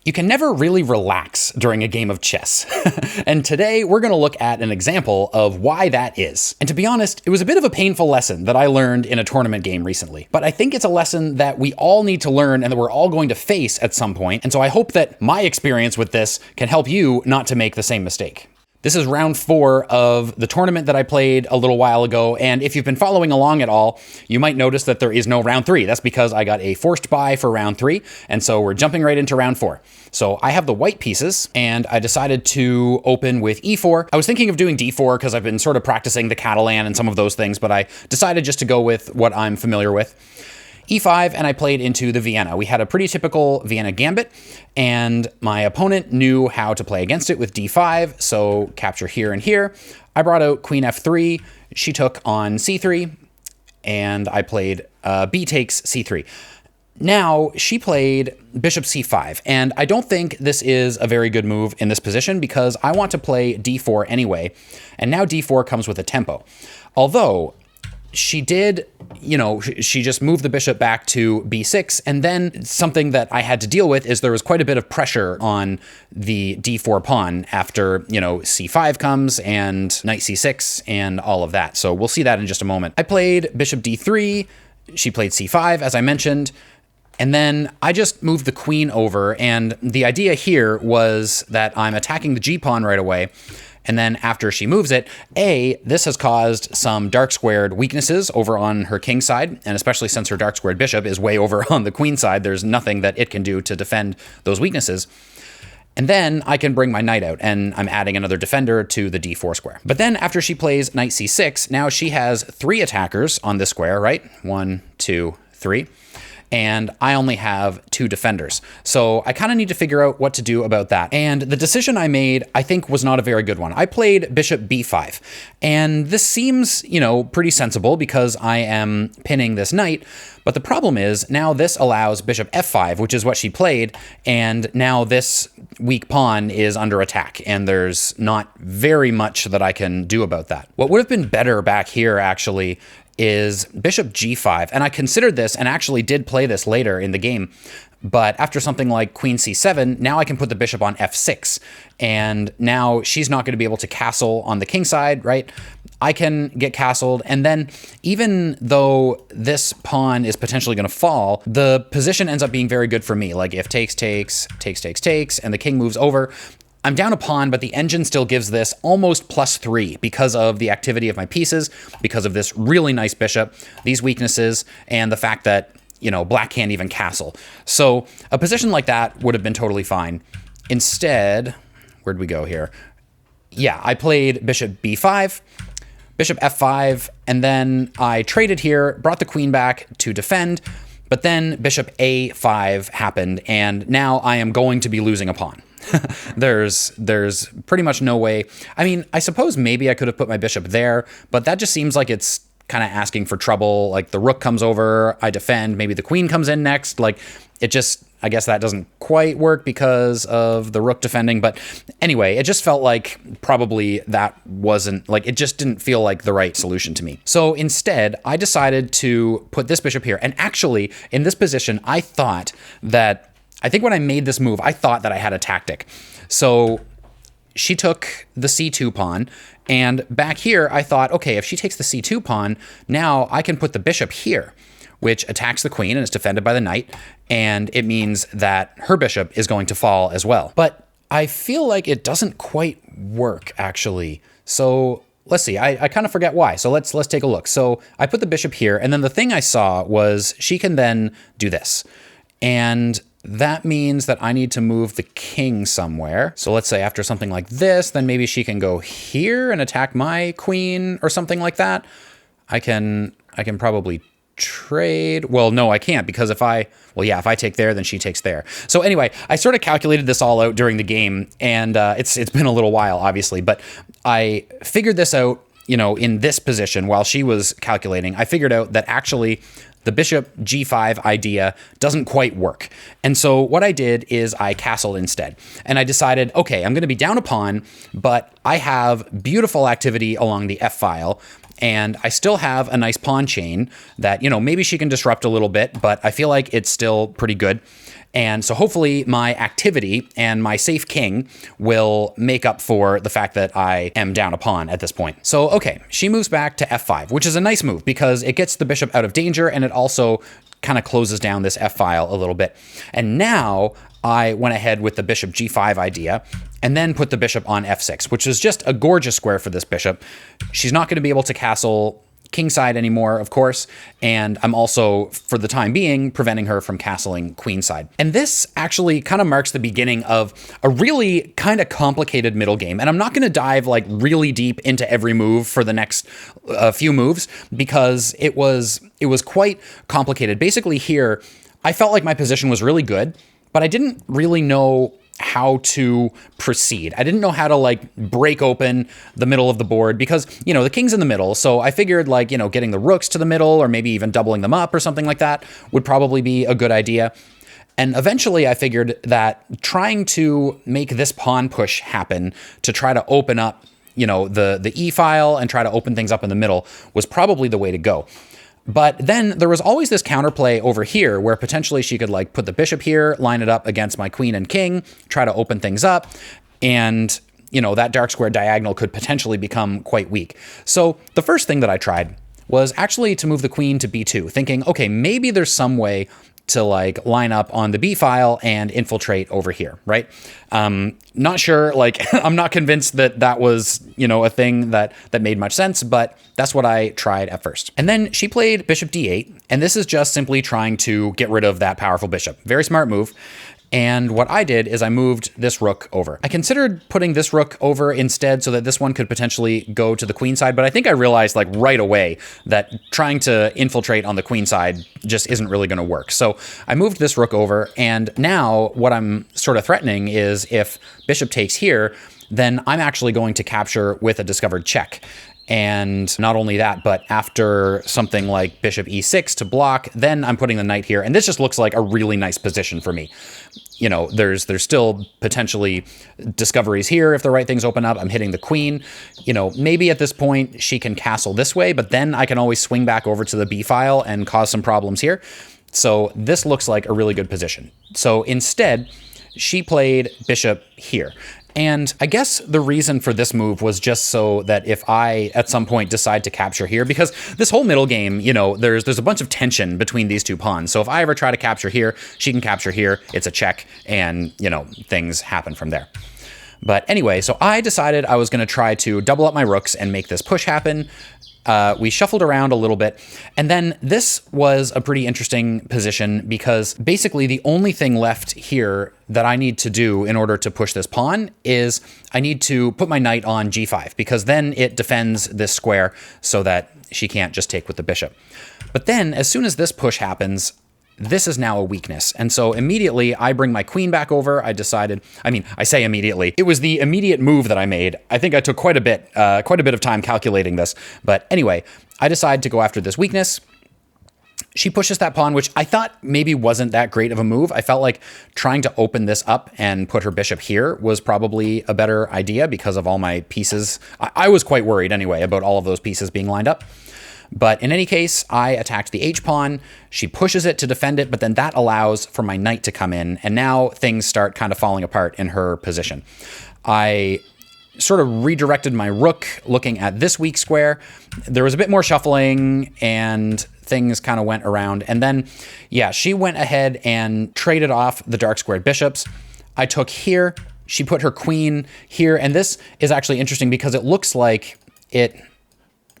You can never really relax during a game of chess. And today we're going to look at an example of why that is. And to be honest, it was a bit of a painful lesson that I learned in a tournament game recently. But I think it's a lesson that we all need to learn and that we're all going to face at some point. And so I hope that my experience with this can help you not to make the same mistake. This is round 4 of the tournament that I played a little while ago, and if you've been following along at all, you might notice that there is no round 3. That's because I got a forced buy for round 3, and so we're jumping right into round 4. So I have the white pieces, and I decided to open with e4. I was thinking of doing d4 because I've been sort of practicing the Catalan and some of those things, but I decided just to go with what I'm familiar with. e5, and I played into the Vienna. We had a pretty typical Vienna gambit, and my opponent knew how to play against it with d5, so capture here and here. I brought out queen f3, she took on c3, and I played b takes c3. Now, she played bishop c5, and I don't think this is a very good move in this position because I want to play d4 anyway, and now d4 comes with a tempo. Although, she did, she just moved the bishop back to b6, and then something that I had to deal with is there was quite a bit of pressure on the d4 pawn after, c5 comes and knight c6 and all of that. So we'll see that in just a moment. I played bishop d3, she played c5, as I mentioned, and then I just moved the queen over, and the idea here was that I'm attacking the g-pawn right away. And then after she moves it, this has caused some dark squared weaknesses over on her king side, and especially since her dark squared bishop is way over on the queen side, there's nothing that it can do to defend those weaknesses. And then I can bring my knight out, and I'm adding another defender to the d4 square. But then after she plays knight c6, now she has 3 attackers on this square, right? 1, 2, 3. And I only have 2 defenders. So I kind of need to figure out what to do about that. And the decision I made, I think, was not a very good one. I played bishop b5. And this seems, pretty sensible because I am pinning this knight. But the problem is now this allows bishop f5, which is what she played. And now this weak pawn is under attack. And there's not very much that I can do about that. What would have been better back here, actually, is bishop g5, and I considered this and actually did play this later in the game, but after something like queen c7, now I can put the bishop on f6, and now she's not going to be able to castle on the king side, right? I can get castled, and then even though this pawn is potentially going to fall, the position ends up being very good for me. Like if takes, and the king moves over, I'm down a pawn, but the engine still gives this almost +3 because of the activity of my pieces, because of this really nice bishop, these weaknesses, and the fact that, black can't even castle. So a position like that would have been totally fine. Instead, where'd we go here? Yeah, I played bishop b5, bishop f5, and then I traded here, brought the queen back to defend, but then bishop a5 happened, and now I am going to be losing a pawn. There's pretty much no way. I mean, I suppose maybe I could have put my bishop there, but that just seems like it's kind of asking for trouble. Like the rook comes over, I defend, maybe the queen comes in next. Like it just, I guess that doesn't quite work because of the rook defending. But anyway, it just felt like probably that wasn't, like, it just didn't feel like the right solution to me. So instead, I decided to put this bishop here. And actually, in this position, I think when I made this move, I thought that I had a tactic. So she took the c2 pawn, and back here, I thought, okay, if she takes the c2 pawn, now I can put the bishop here, which attacks the queen and is defended by the knight, and it means that her bishop is going to fall as well. But I feel like it doesn't quite work, actually. So let's see, I kind of forget why. So let's take a look. So I put the bishop here, and then the thing I saw was she can then do this. And that means that I need to move the king somewhere. So let's say after something like this, then maybe she can go here and attack my queen or something like that. I can probably trade. Well, no, I can't, because if I take there, then she takes there. So anyway, I sort of calculated this all out during the game, and it's been a little while, obviously, but I figured this out, in this position while she was calculating. I figured out that actually the bishop g5 idea doesn't quite work. And so what I did is I castled instead. And I decided, okay, I'm going to be down a pawn, but I have beautiful activity along the f-file, and I still have a nice pawn chain that, maybe she can disrupt a little bit, but I feel like it's still pretty good. And so hopefully my activity and my safe king will make up for the fact that I am down a pawn at this point. So, okay, she moves back to f5, which is a nice move because it gets the bishop out of danger and it also kind of closes down this f-file a little bit. And now I went ahead with the bishop g5 idea and then put the bishop on f6, which is just a gorgeous square for this bishop. She's not going to be able to castle kingside anymore, of course, and I'm also, for the time being, preventing her from castling queenside. And this actually kind of marks the beginning of a really kind of complicated middle game. And I'm not going to dive like really deep into every move for the next few moves because it was quite complicated. Basically here, I felt like my position was really good, but I didn't really know how to proceed. I didn't know how to like break open the middle of the board because, you know, the king's in the middle. So I figured like, you know, getting the rooks to the middle or maybe even doubling them up or something like that would probably be a good idea. And eventually I figured that trying to make this pawn push happen to try to open up, you know, the E file and try to open things up in the middle was probably the way to go. But then there was always this counterplay over here where potentially she could like put the bishop here, line it up against my queen and king, try to open things up. And, you know, that dark square diagonal could potentially become quite weak. So the first thing that I tried was actually to move the queen to b2, thinking, okay, maybe there's some way to like line up on the B file and infiltrate over here, right? Not sure, like I'm not convinced that that was, you know, a thing that made much sense, but that's what I tried at first. And then she played bishop d8, and this is just simply trying to get rid of that powerful bishop. Very smart move. And what I did is I moved this rook over. I considered putting this rook over instead so that this one could potentially go to the queen side, but I think I realized like right away that trying to infiltrate on the queen side just isn't really going to work. So I moved this rook over, and now what I'm sort of threatening is if bishop takes here, then I'm actually going to capture with a discovered check. And not only that, but after something like bishop e6 to block, then I'm putting the knight here. And this just looks like a really nice position for me. You know, there's still potentially discoveries here if the right things open up. I'm hitting the queen. You know, maybe at this point she can castle this way, but then I can always swing back over to the B file and cause some problems here. So this looks like a really good position. So instead, she played bishop here. And I guess the reason for this move was just so that if I at some point decide to capture here, because this whole middle game, you know, there's a bunch of tension between these two pawns. So if I ever try to capture here, she can capture here, it's a check, and, you know, things happen from there. But anyway, so I decided I was going to try to double up my rooks and make this push happen. We shuffled around a little bit, and then this was a pretty interesting position because basically the only thing left here that I need to do in order to push this pawn is I need to put my knight on g5 because then it defends this square so that she can't just take with the bishop. But then as soon as this push happens, this is now a weakness. And so immediately I bring my queen back over. I decided, I say immediately, it was the immediate move that I made. I think I took quite a bit of time calculating this. But anyway, I decide to go after this weakness. She pushes that pawn, which I thought maybe wasn't that great of a move. I felt like trying to open this up and put her bishop here was probably a better idea because of all my pieces. I was quite worried anyway about all of those pieces being lined up. But in any case, I attacked the H-pawn, she pushes it to defend it, but then that allows for my knight to come in, and now things start kind of falling apart in her position. I sort of redirected my rook looking at this weak square. There was a bit more shuffling, and things kind of went around. And then, yeah, she went ahead and traded off the dark squared bishops. I took here, she put her queen here, and this is actually interesting because it looks like it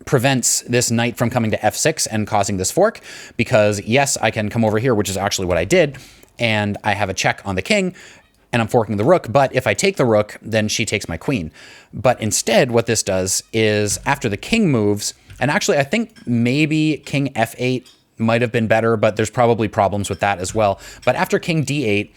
prevents this knight from coming to f6 and causing this fork, because yes, I can come over here, which is actually what I did, and I have a check on the king, and I'm forking the rook, but if I take the rook, then she takes my queen. But instead, what this does is, after the king moves, and actually I think maybe king f8 might have been better, but there's probably problems with that as well. But after king d8,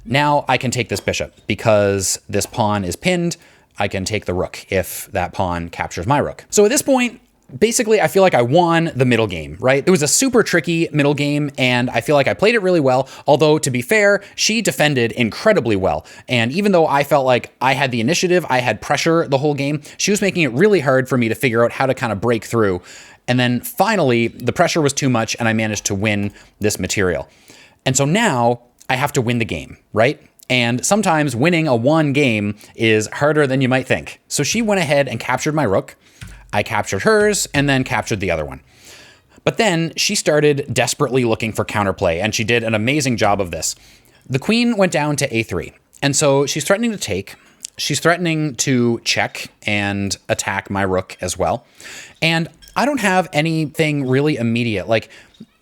now I can take this bishop, because this pawn is pinned, I can take the rook if that pawn captures my rook. So at this point, basically, I feel like I won the middle game, right? It was a super tricky middle game, and I feel like I played it really well. Although, to be fair, she defended incredibly well. And even though I felt like I had the initiative, I had pressure the whole game, she was making it really hard for me to figure out how to kind of break through. And then finally, the pressure was too much, and I managed to win this material. And so now, I have to win the game, right? And sometimes winning a one game is harder than you might think. So she went ahead and captured my rook. I captured hers and then captured the other one. But then she started desperately looking for counterplay, and she did an amazing job of this. The queen went down to a3, and so she's threatening to take. She's threatening to check and attack my rook as well. And I don't have anything really immediate. Like,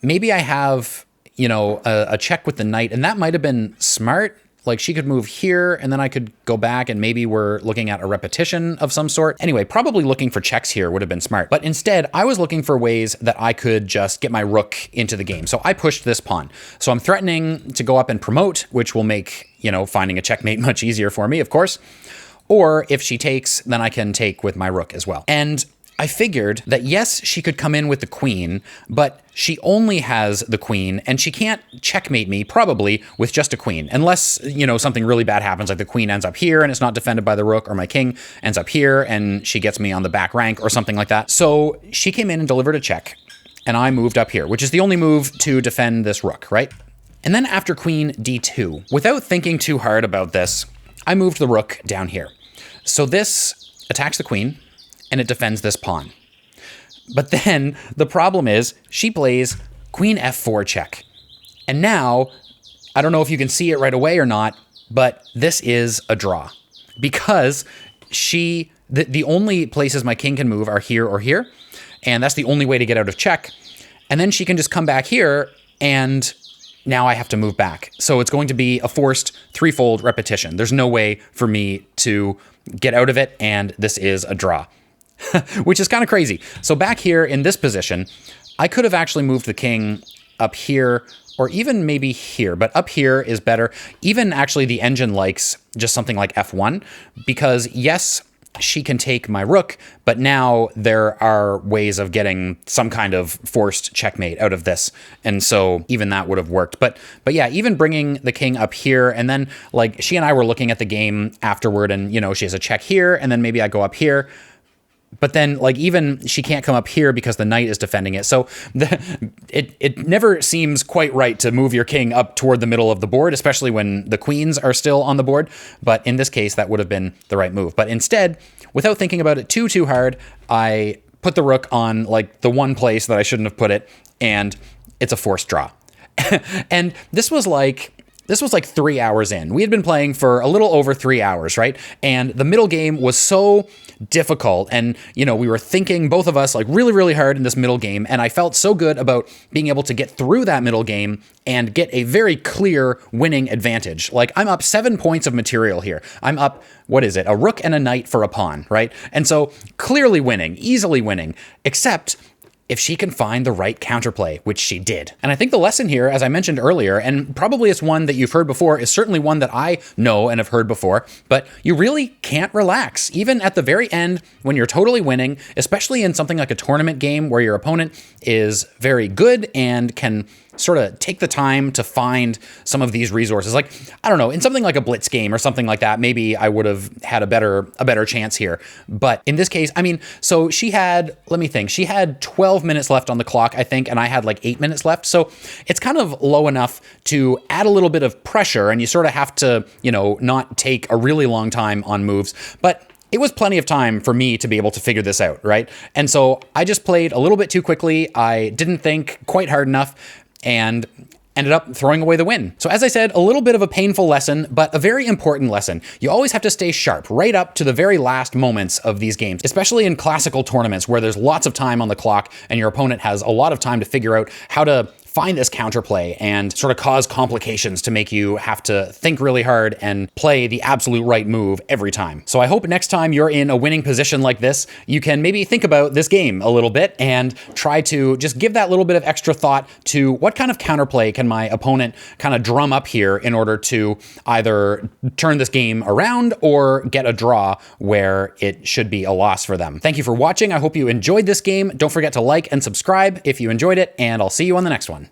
maybe I have, a check with the knight, and that might have been smart. Like, she could move here and then I could go back and maybe we're looking at a repetition of some sort. Anyway, probably looking for checks here would have been smart. But instead, I was looking for ways that I could just get my rook into the game. So I pushed this pawn. So I'm threatening to go up and promote, which will make, finding a checkmate much easier for me, of course. Or if she takes, then I can take with my rook as well. And I figured that yes, she could come in with the queen, but she only has the queen and she can't checkmate me probably with just a queen, unless, something really bad happens, like the queen ends up here and it's not defended by the rook, or my king ends up here and she gets me on the back rank or something like that. So she came in and delivered a check and I moved up here, which is the only move to defend this rook, right? And then after queen d2, without thinking too hard about this, I moved the rook down here. So this attacks the queen, and it defends this pawn. But then the problem is she plays queen f4 check. And now, I don't know if you can see it right away or not, but this is a draw. Because the only places my king can move are here or here, and that's the only way to get out of check. And then she can just come back here, and now I have to move back. So it's going to be a forced threefold repetition. There's no way for me to get out of it, and this is a draw. Which is kind of crazy. So back here in this position, I could have actually moved the king up here, or even maybe here, but up here is better. Even actually the engine likes just something like f1, because yes, she can take my rook, but now there are ways of getting some kind of forced checkmate out of this. And so even that would have worked. But yeah, even bringing the king up here, and then like she and I were looking at the game afterward, and she has a check here, and then maybe I go up here. But then, like, even she can't come up here because the knight is defending it. So it never seems quite right to move your king up toward the middle of the board, especially when the queens are still on the board. But in this case, that would have been the right move. But instead, without thinking about it too hard, I put the rook on, like, the one place that I shouldn't have put it, and it's a forced draw. And this was like 3 hours in. We had been playing for a little over 3 hours, right? And the middle game was so difficult. And, we were thinking, both of us, like really, really hard in this middle game. And I felt so good about being able to get through that middle game and get a very clear winning advantage. Like, I'm up 7 points of material here. I'm up, what is it? A rook and a knight for a pawn, right? And so clearly winning, easily winning, except if she can find the right counterplay, which she did. And I think the lesson here, as I mentioned earlier, and probably it's one that you've heard before, is certainly one that I know and have heard before, but you really can't relax. Even at the very end, when you're totally winning, especially in something like a tournament game where your opponent is very good and can sort of take the time to find some of these resources. Like, I don't know, in something like a blitz game or something like that, maybe I would have had a better chance here. But in this case, I mean, so she had, let me think, she had 12 minutes left on the clock, I think, and I had like 8 minutes left. So it's kind of low enough to add a little bit of pressure, and you sort of have to, not take a really long time on moves. But it was plenty of time for me to be able to figure this out, right? And so I just played a little bit too quickly. I didn't think quite hard enough, and ended up throwing away the win. So as I said, a little bit of a painful lesson, but a very important lesson. You always have to stay sharp right up to the very last moments of these games, especially in classical tournaments where there's lots of time on the clock and your opponent has a lot of time to figure out how to find this counterplay and sort of cause complications to make you have to think really hard and play the absolute right move every time. So I hope next time you're in a winning position like this, you can maybe think about this game a little bit and try to just give that little bit of extra thought to what kind of counterplay can my opponent kind of drum up here in order to either turn this game around or get a draw where it should be a loss for them. Thank you for watching. I hope you enjoyed this game. Don't forget to like and subscribe if you enjoyed it, and I'll see you on the next one.